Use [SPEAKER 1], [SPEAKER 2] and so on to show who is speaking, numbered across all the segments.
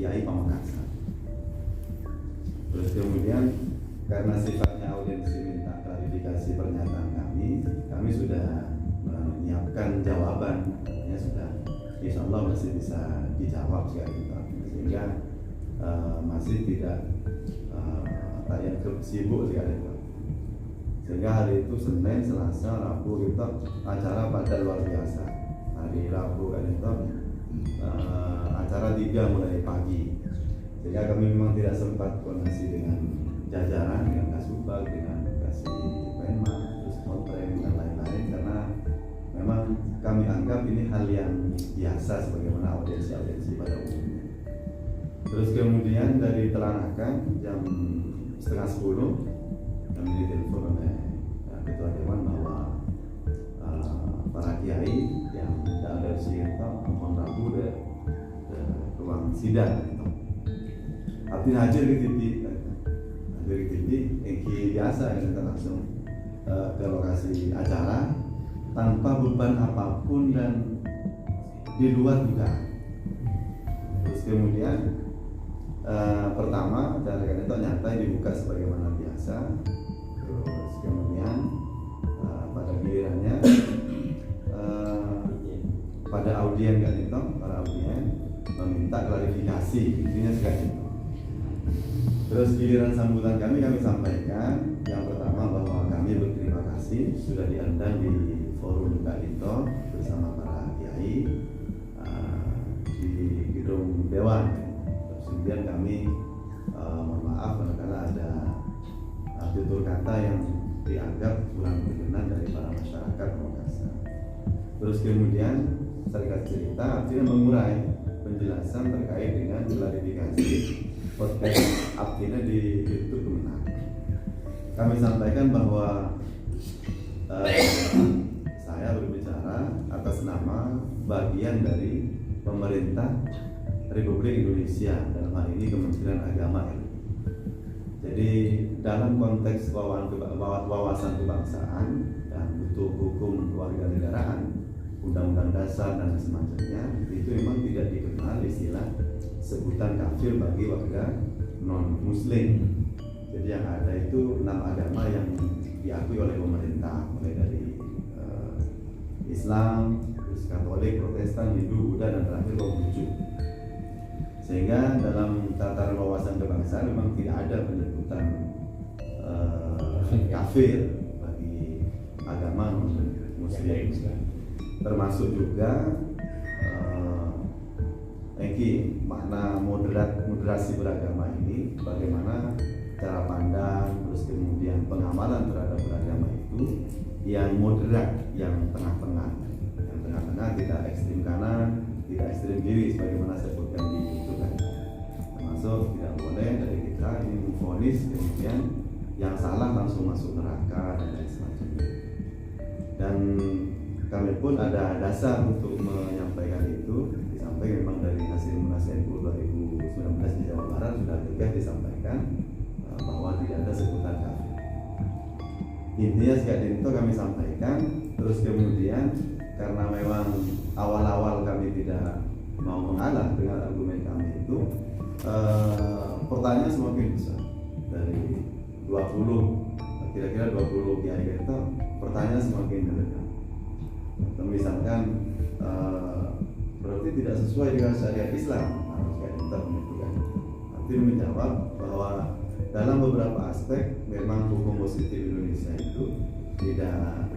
[SPEAKER 1] Kiai Pamekasan. Terus kemudian karena sifatnya audiensi minta klarifikasi pernyataan kami sudah menyiapkan jawaban, artinya sudah insya Allah masih bisa dijawab sekali, sehingga masih tidak yang sibuk sekali. Sehingga hari itu Senin, Selasa, Rabu itu acara pada luar biasa. Hari Rabu kan itu acara 3 mulai pagi. Sehingga kami memang tidak sempat koordinasi dengan jajaran, dengan Kasubag, dengan Kasih Penma, terus kontreng dan lain-lain, karena memang kami anggap ini hal yang biasa sebagaimana audiensi pada umumnya. Terus kemudian dari Telanakan jam 9:30 kami ditelepon oleh Ketua Dewan bahwa para kiai yang dari Sirta mohon Rabu ke ruang sidang gitu. Artinya hadir di TV, Eki biasa kita langsung ke lokasi acara tanpa beban apapun dan di luar juga. Terus kemudian pertama acara itu nyantai dibuka sebagaimana biasa. Terus kemudian pada gilirannya pada audien kan itu, para audien meminta klarifikasi, intinya seperti itu. Terus giliran sambutan kami sampaikan yang pertama bahwa kami berterima kasih sudah diundang di forum Kak Dito bersama para kiai di gedung Dewan. Terus kemudian kami mohon maaf karena ada tutur kata yang dianggap kurang berkenan dari para masyarakat Makassar. Terus kemudian saya cerita artinya mengurai penjelasan terkait dengan klarifikasi podcast Abdina di YouTube Kemenang. Kami sampaikan bahwa saya berbicara atas nama bagian dari pemerintah Republik Indonesia, dalam hal ini Kementerian Agama. Jadi dalam konteks wawasan kebangsaan dan butuh hukum kewarganegaraan, Undang-Undang Dasar dan semacamnya, itu memang tidak dikenal istilah sebutan kafir bagi warga non-muslim. Jadi yang ada itu 6 agama yang diakui oleh pemerintah, mulai dari Islam, terus Katolik, Protestan, Hindu, Buddha, dan terakhir Konghucu. Sehingga dalam tataran wawasan kebangsaan memang tidak ada penyebutan kafir bagi agama non-muslim. Termasuk juga makna moderasi beragama ini, bagaimana cara pandang, terus kemudian pengamalan terhadap beragama itu yang moderat, yang tengah-tengah, tidak ekstrim kanan, tidak ekstrim kiri sebagaimana sebutkan di itu kan. Termasuk tidak boleh dari kita ini memvonis kemudian yang salah langsung masuk neraka dan lain semacamnya. Dan kami pun ada dasar untuk menyampaikan itu. Disampaikan memang dari hasil Munas NU 2019 di Jawa Barat sudah tegas disampaikan bahwa tidak ada sebutan kafir. Intinya sekali itu kami sampaikan. Terus kemudian karena memang awal-awal kami tidak mau mengalah dengan argumen kami itu, pertanyaan semakin besar. Dari 20 kira-kira 20 kiai itu pertanyaan semakin mendadak. Misalkan berarti tidak sesuai dengan syariat Islam, kayak kita menentukan. Nanti menjawab bahwa dalam beberapa aspek memang hukum positif Indonesia itu tidak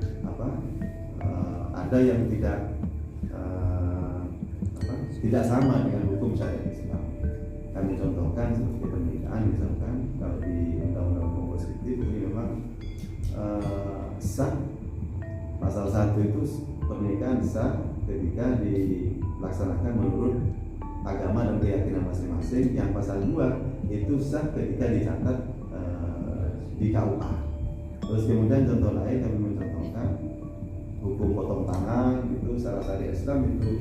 [SPEAKER 1] ada yang tidak sama dengan hukum syariat Islam. Kami contohkan seperti pernikahan, misalkan kalau di undang-undang hukum positif ini memang sah. Pasal 1 itu pernikahan sah ketika dilaksanakan menurut agama dan keyakinan masing-masing. Yang pasal 2 itu sah ketika dicatat di KUA. Terus kemudian contoh lain kami mencontohkan hukum potong tangan itu secara syariat Islam itu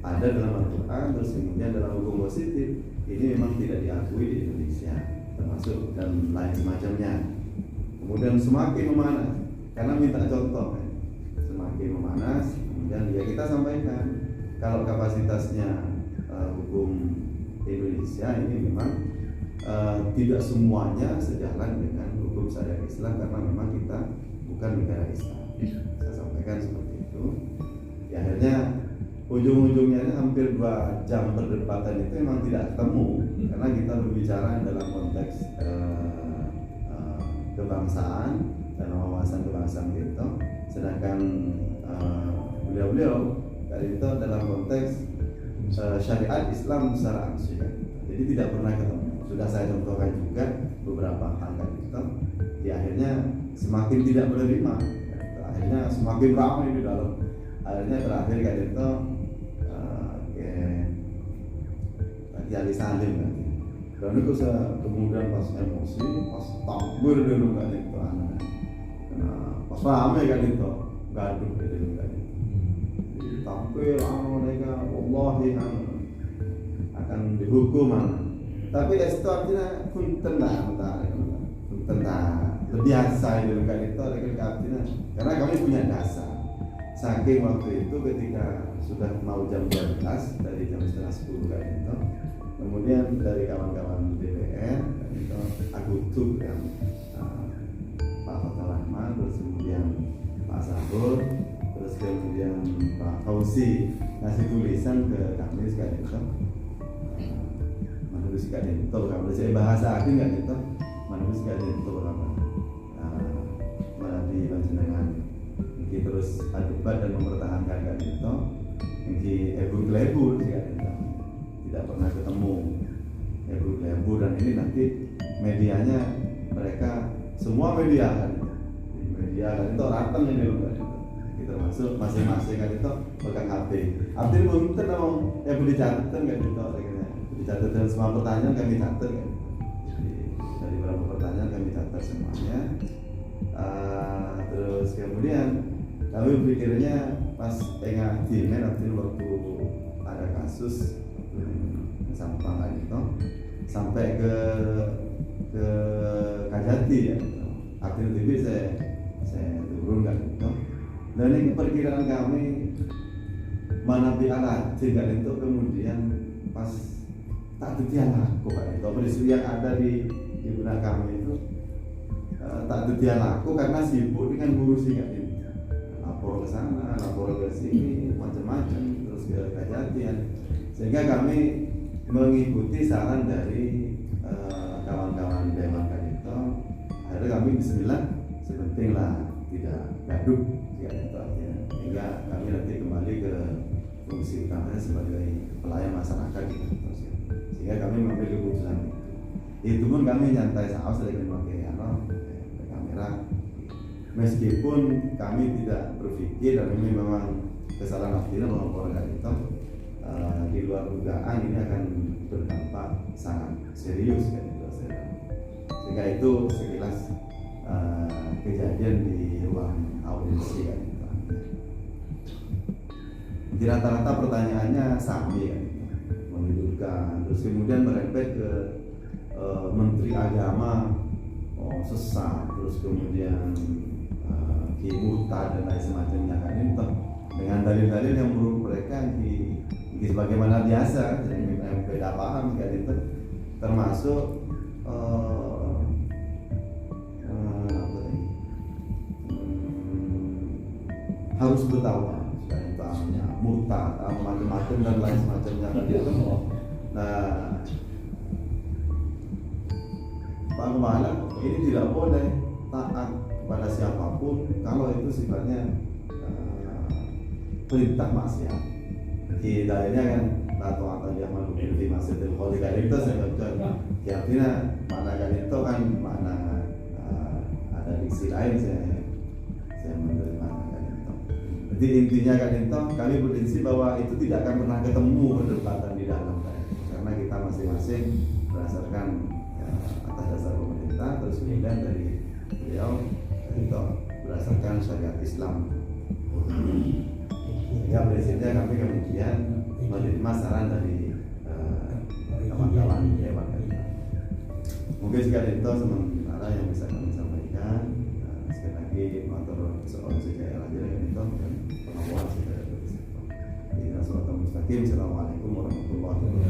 [SPEAKER 1] ada dalam Al-Quran. Terus kemudian dalam hukum positif ini memang tidak diakui di Indonesia, termasuk dan lain semacamnya. Kemudian semakin memanas karena minta contoh kan. Semakin memanas, kemudian ya kita sampaikan kalau kapasitasnya hukum Indonesia ini memang tidak semuanya sejalan dengan hukum syariat Islam karena memang kita bukan negara Islam. Saya sampaikan seperti itu. Ya, akhirnya ujung-ujungnya hampir 2 jam perdebatan itu memang tidak ketemu karena kita berbicara dalam konteks kebangsaan dan wawasan kebangsaan kita, sedangkan beliau dari itu dalam konteks syariat Islam secara langsung. Jadi tidak pernah ketemu. Sudah saya contohkan juga beberapa hal itu. Di akhirnya semakin tidak menerima, akhirnya semakin ramai di dalam. Akhirnya terakhir kayak itu Kiai Salim kan. Dan itu saya kemudian pas emosi, pas takbir dulu kan itu anak. Pas ramai kan itu gaduh dulu kan. Tampil mereka wallahi akan dihukum. Tapi itu artinya punten biasa dulu kan itu artinya karena kami punya dasar. Saking waktu itu ketika sudah mau jam 12 dari jam 9:30 kan itu, kemudian dari kawan-kawan DPR kan itu aku tuh yang Pak Fathul Rahman, terus kemudian Pak Sabur, terus kemudian Pak Fauzi ngasih tulisan ke kami sekali itu menulis sekali itu kalau saya bahasa aku nggak gitu menulis sekali itu berapa melalui panjenengan ini terus debat dan mempertahankan kan itu ini lebur sekali itu tidak pernah ketemu lebur dan ini nanti medianya mereka semua media kan itu rata ini loh kan itu termasuk masing-masing kan itu pegang HP belum tenang boleh catatan kan itu dicatat semua pertanyaan kami catat kan. Dari beberapa pertanyaan kami catat semuanya. Terus kemudian kami berpikirnya pas tengah dimen waktu ada kasus sampah itu sampai ke Kajati ya. Artinya TV saya turun kan itu. Dan ini perkiraan kami mana biara tidak itu kemudian pas tak detian laku kan itu peristiwa yang ada di benak kami itu tak detian laku karena sibuk dengan ngurusi kan ini lapor ke sana, lapor ke sini macam-macam terus ke kejadian sehingga kami mengikuti saran dari kawan-kawan Dewan kan itu akhirnya kami bismillah sepenting lah tidak gaduh ya itu artinya sehingga kami nanti kembali ke fungsi utamanya sebagai pelayan masyarakat gitu sehingga kami mengambil keputusan itu pun kami nyantai saus dari memakai kamera meskipun kami tidak berpikir dan ini memang kesalahan akhirnya melaporkan itu di luar dugaan ini akan berdampak sangat serius kan itu sehingga itu sekilas kejadian di ruang audiensi kan itu. Di rata-rata pertanyaannya sami kan menunjukkan terus kemudian merembet ke Menteri Agama sesat terus kemudian Ki Murtad dan lain semacamnya kan itu dengan dalil-dalil yang menurut mereka di sebagaimana biasa jadi beda paham kan itu termasuk harus bertaubat itu murtad macam-macam dan lain semacamnya kan itu. Nah, Pak Kepala ini tidak boleh taat pada siapapun kalau itu sifatnya perintah maksiat. Di dalilnya kan atau yang menurut di Masjidil Khalid itu saya baca. Artinya mana kan itu kan mana ada diksi lain saya menerima kan itu. Jadi intinya kan itu kami berprinsip bahwa itu tidak akan pernah ketemu perdebatan di dalam kan. Karena kita masing-masing berdasarkan atas dasar pemerintah terus kemudian dari beliau itu berdasarkan syariat Islam. Ya prinsipnya kami kemudian menerima saran dari kawan-kawan Dewan kita. Mungkin sekali itu sementara yang bisa kami sampaikan. Sekali lagi motor soal sejarah aja dengan itu dan pengawalan sejarah itu. Assalamualaikum warahmatullahi wabarakatuh.